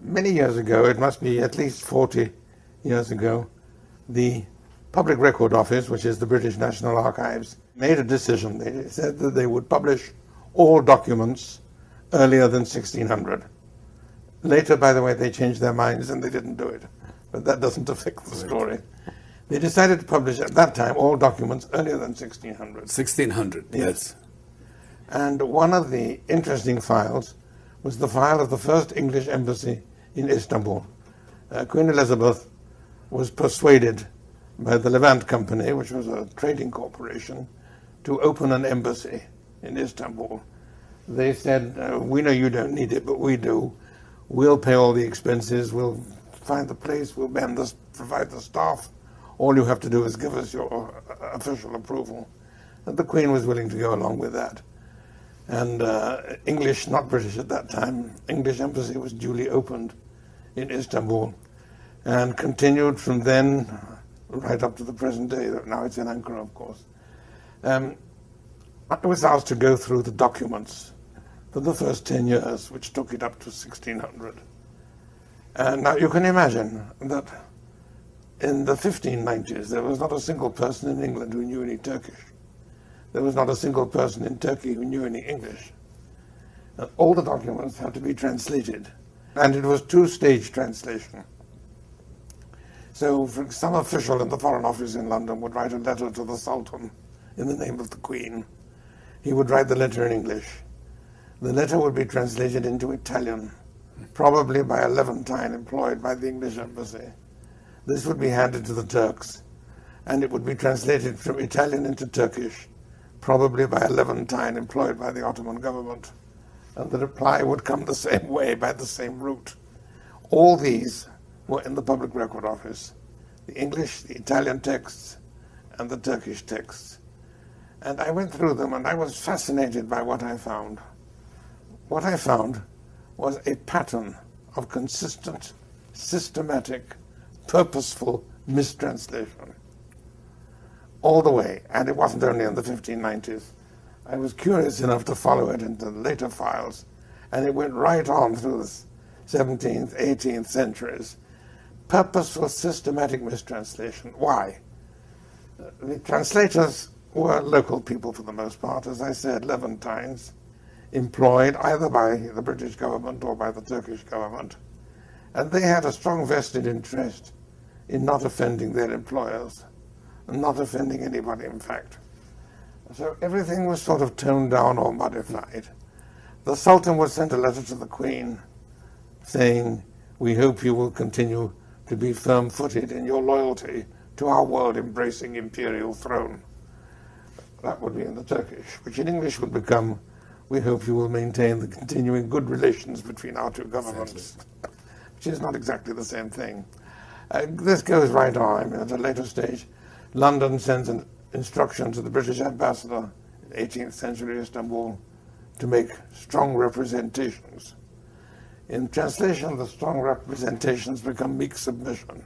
Many years ago, it must be at least 40 years ago, the Public Record Office, which is the British National Archives, made a decision. They said that they would publish all documents earlier than 1600. Later, by the way, they changed their minds and they didn't do it. But that doesn't affect the story. They decided to publish at that time all documents earlier than 1600. 1600, yes. And one of the interesting files was the file of the first English embassy in Istanbul. Queen Elizabeth was persuaded by the Levant Company, which was a trading corporation, to open an embassy in Istanbul. They said, we know you don't need it, but we do. We'll pay all the expenses, we'll find the place, we'll provide the staff. All you have to do is give us your official approval. And the Queen was willing to go along with that. And English, not British at that time, English embassy was duly opened in Istanbul and continued from then right up to the present day. Now it's in Ankara, of course. I was asked to go through the documents for the first 10 years, which took it up to 1600. Now you can imagine that in the 1590s, there was not a single person in England who knew any Turkish. There was not a single person in Turkey who knew any English. All the documents had to be translated, and it was two-stage translation. So some official in the Foreign Office in London would write a letter to the Sultan in the name of the Queen. He would write the letter in English. The letter would be translated into Italian, probably by a Levantine employed by the English embassy. This would be handed to the Turks, and it would be translated from Italian into Turkish, probably by a Levantine employed by the Ottoman government. And the reply would come the same way, by the same route. All these were in the Public Record Office: the English, the Italian texts, and the Turkish texts. And I went through them, and I was fascinated by what I found. What I found was a pattern of consistent, systematic, purposeful mistranslation all the way. And it wasn't only in the 1590s. I was curious enough to follow it into later files, and it went right on through the 17th, 18th centuries. Purposeful, systematic mistranslation. Why? The translators were local people for the most part, as I said, Levantines, employed either by the British government or by the Turkish government. And they had a strong vested interest in not offending their employers, and not offending anybody, in fact. So everything was sort of toned down or modified. The Sultan would send a letter to the Queen saying, "We hope you will continue to be firm-footed in your loyalty to our world-embracing imperial throne." That would be in the Turkish, which in English would become, "We hope you will maintain the continuing good relations between our two governments," which is not exactly the same thing. This goes right on. I mean, at a later stage, London sends an instruction to the British ambassador in 18th century Istanbul to make strong representations. In translation, the strong representations become meek submission.